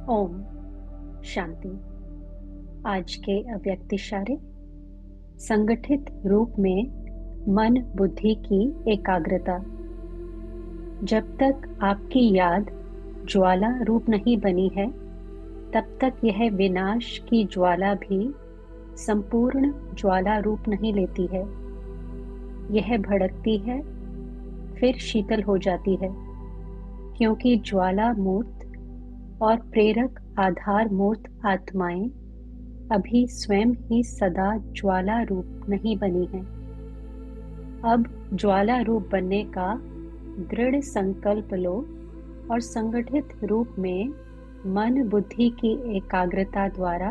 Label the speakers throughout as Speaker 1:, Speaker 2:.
Speaker 1: ओम शांति। आज के अव्यक्त इशारे संगठित रूप में मन बुद्धि की एकाग्रता। जब तक आपकी याद ज्वाला रूप नहीं बनी है, तब तक यह विनाश की ज्वाला भी संपूर्ण ज्वाला रूप नहीं लेती है। यह भड़कती है, फिर शीतल हो जाती है, क्योंकि ज्वाला मूर्त और प्रेरक आधार मूर्त आत्माएं अभी स्वयं ही सदा ज्वाला रूप नहीं बनी है। अब ज्वाला रूप बनने का दृढ़ संकल्प लो और संगठित रूप में मन बुद्धि की एकाग्रता द्वारा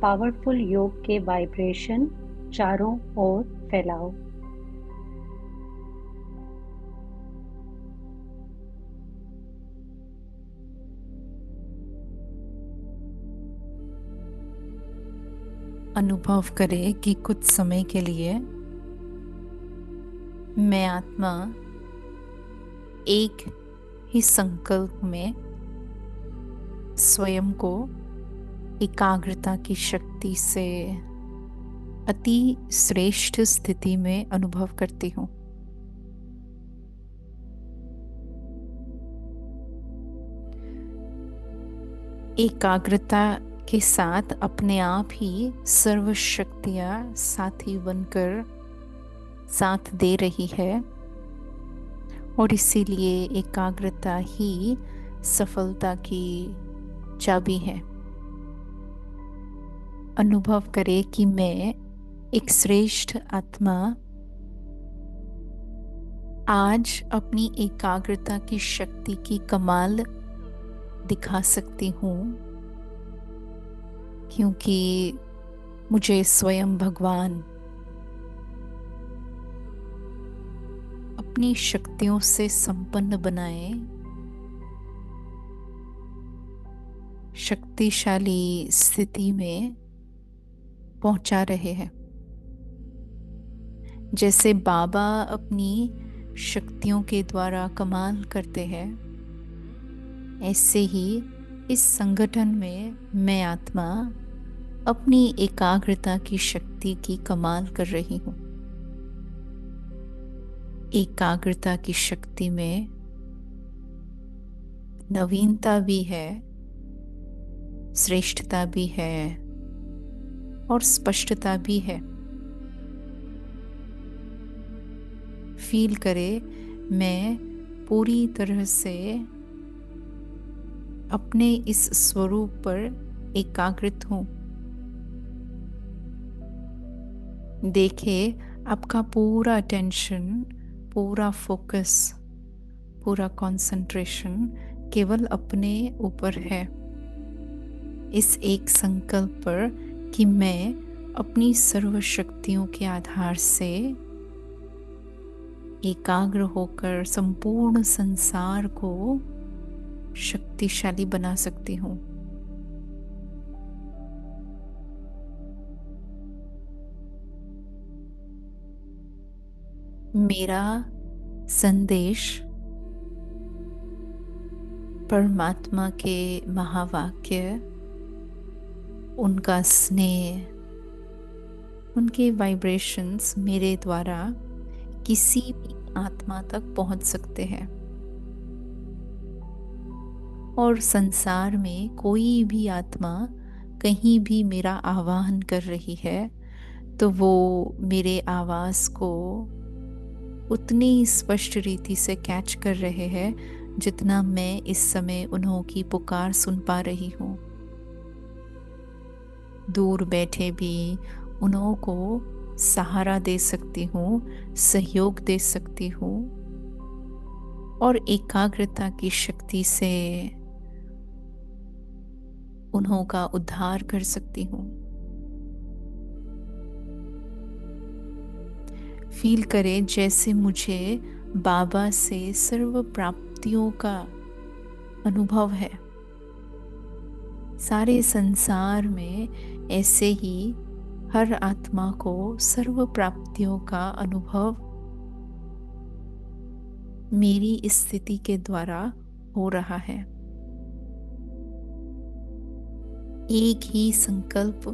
Speaker 1: पावरफुल योग के वाइब्रेशन चारों ओर फैलाओ।
Speaker 2: अनुभव करें कि कुछ समय के लिए मैं आत्मा एक ही संकल्प में स्वयं को एकाग्रता की शक्ति से अति श्रेष्ठ स्थिति में अनुभव करती हूँ। एकाग्रता के साथ अपने आप ही सर्व शक्तियाँ साथी बनकर साथ दे रही है और इसीलिए एकाग्रता ही सफलता की चाबी है। अनुभव करें कि मैं एक श्रेष्ठ आत्मा आज अपनी एकाग्रता की शक्ति की कमाल दिखा सकती हूँ, क्योंकि मुझे स्वयं भगवान अपनी शक्तियों से संपन्न बनाए शक्तिशाली स्थिति में पहुंचा रहे हैं। जैसे बाबा अपनी शक्तियों के द्वारा कमाल करते हैं, ऐसे ही इस संगठन में मैं आत्मा अपनी एकाग्रता की शक्ति की कमाल कर रही हूँ। एकाग्रता की शक्ति में नवीनता भी है, श्रेष्ठता भी है और स्पष्टता भी है। फील करे मैं पूरी तरह से अपने इस स्वरूप पर एकाग्रित हूँ। देखे आपका पूरा अटेंशन, पूरा फोकस, पूरा कंसंट्रेशन केवल अपने ऊपर है, इस एक संकल्प पर कि मैं अपनी सर्व शक्तियों के आधार से एकाग्र होकर संपूर्ण संसार को शक्तिशाली बना सकती हूँ। मेरा संदेश परमात्मा के महावाक्य, उनका स्नेह, उनके वाइब्रेशंस मेरे द्वारा किसी भी आत्मा तक पहुंच सकते हैं और संसार में कोई भी आत्मा कहीं भी मेरा आवाहन कर रही है तो वो मेरे आवाज़ को उतनी स्पष्ट रीति से कैच कर रहे हैं जितना मैं इस समय उन्हों की पुकार सुन पा रही हूँ। दूर बैठे भी उन्हों को सहारा दे सकती हूँ, सहयोग दे सकती हूँ और एकाग्रता की शक्ति से उन्हों का उद्धार कर सकती हूँ। फील करें जैसे मुझे बाबा से सर्व प्राप्तियों का अनुभव है। सारे संसार में ऐसे ही हर आत्मा को सर्व प्राप्तियों का अनुभव मेरी इस स्थिति के द्वारा हो रहा है। एक ही संकल्प,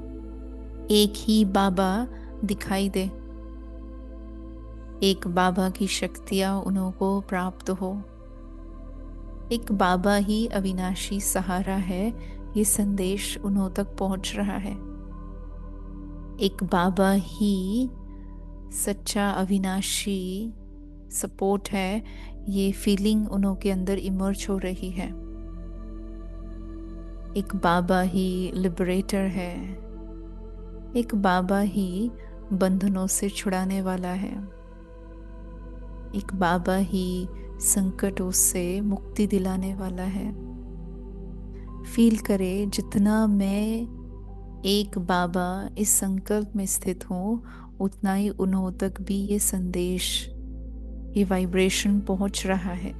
Speaker 2: एक ही बाबा दिखाई दे, एक बाबा की शक्तियाँ उन्हों को प्राप्त हो, एक बाबा ही अविनाशी सहारा है, ये संदेश उन्हों तक पहुंच रहा है। एक बाबा ही सच्चा अविनाशी सपोर्ट है, ये फीलिंग उन्हों के अंदर इमर्ज हो रही है। एक बाबा ही लिबरेटर है, एक बाबा ही बंधनों से छुड़ाने वाला है, एक बाबा ही संकटों से मुक्ति दिलाने वाला है। फील करे जितना मैं एक बाबा इस संकल्प में स्थित हूँ, उतना ही उन्हों तक भी ये संदेश, ये वाइब्रेशन पहुंच रहा है।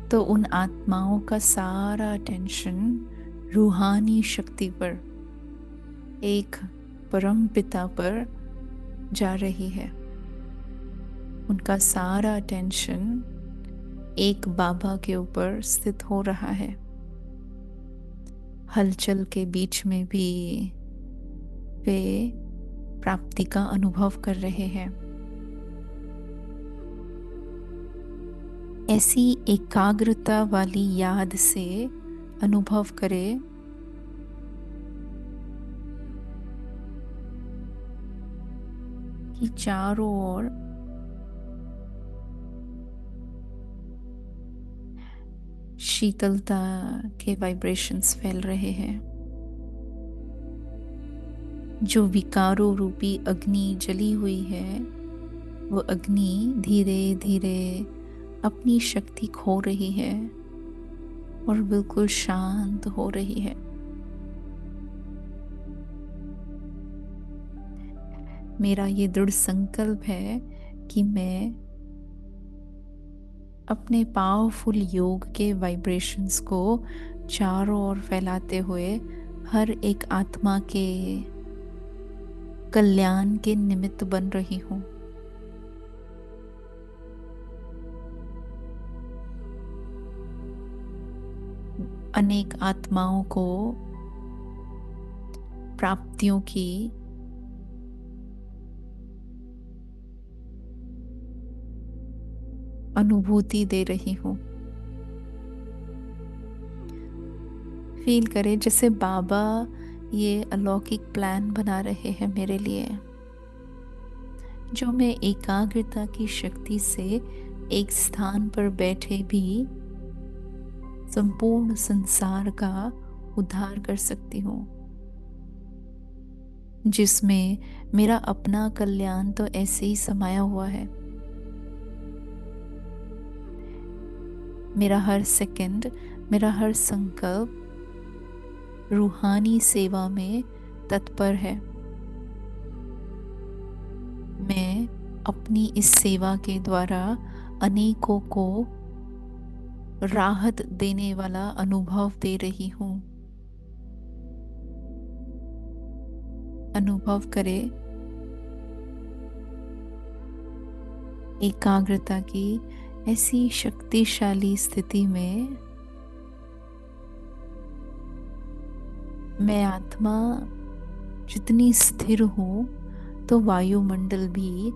Speaker 2: तो उन आत्माओं का सारा अटेंशन रूहानी शक्ति पर, एक परम पिता पर जा रही है। उनका सारा अटेंशन एक बाबा के ऊपर स्थित हो रहा है। हलचल के बीच में भी वे प्राप्ति का अनुभव कर रहे हैं। ऐसी एकाग्रता वाली याद से अनुभव करें कि चारों ओर शीतलता के वाइब्रेशंस फैल रहे हैं। जो विकारों रूपी अग्नि जली हुई है, वो अग्नि धीरे धीरे अपनी शक्ति खो रही है और बिल्कुल शांत हो रही है। मेरा ये दृढ़ संकल्प है कि मैं अपने पावरफुल योग के वाइब्रेशंस को चारों ओर फैलाते हुए हर एक आत्मा के कल्याण के निमित्त बन रही हूँ। अनेक आत्माओं को प्राप्तियों की अनुभूति दे रही हूँ। फील करें जैसे बाबा ये अलौकिक प्लान बना रहे हैं मेरे लिए, जो मैं एकाग्रता की शक्ति से एक स्थान पर बैठे भी संपूर्ण संसार का उद्धार कर सकती हूँ, जिसमें मेरा अपना कल्याण तो ऐसे ही समाया हुआ है। मेरा हर सेकंड, मेरा हर संकल्प रूहानी सेवा में तत्पर है। मैं अपनी इस सेवा के द्वारा अनेकों को राहत देने वाला अनुभव दे रही हूँ। अनुभव करें एकाग्रता की ऐसी शक्तिशाली स्थिति में मैं आत्मा जितनी स्थिर हूँ, तो वायुमंडल भी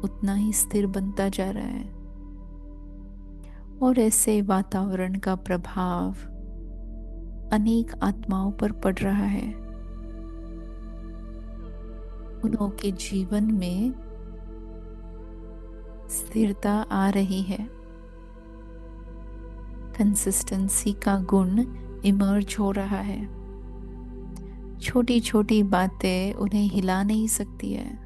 Speaker 2: उतना ही स्थिर बनता जा रहा है और ऐसे वातावरण का प्रभाव अनेक आत्माओं पर पड़ रहा है। उनके जीवन में स्थिरता आ रही है, कंसिस्टेंसी का गुण इमर्ज हो रहा है। छोटी छोटी बातें उन्हें हिला नहीं सकती है।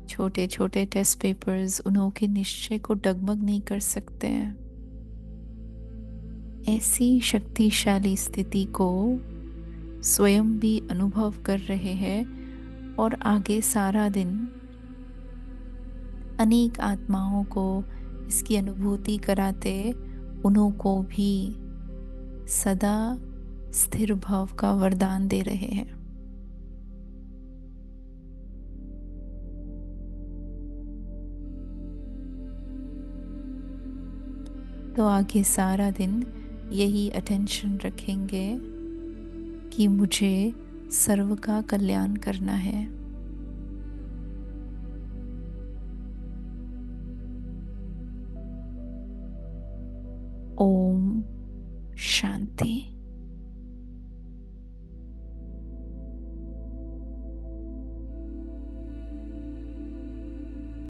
Speaker 2: छोटे छोटे टेस्ट पेपर्स उनके निश्चय को डगमग नहीं कर सकते हैं। ऐसी शक्तिशाली स्थिति को स्वयं भी अनुभव कर रहे हैं और आगे सारा दिन अनेक आत्माओं को इसकी अनुभूति कराते उनको भी सदा स्थिर भाव का वरदान दे रहे हैं। तो आगे सारा दिन यही अटेंशन रखेंगे कि मुझे सर्व का कल्याण करना है।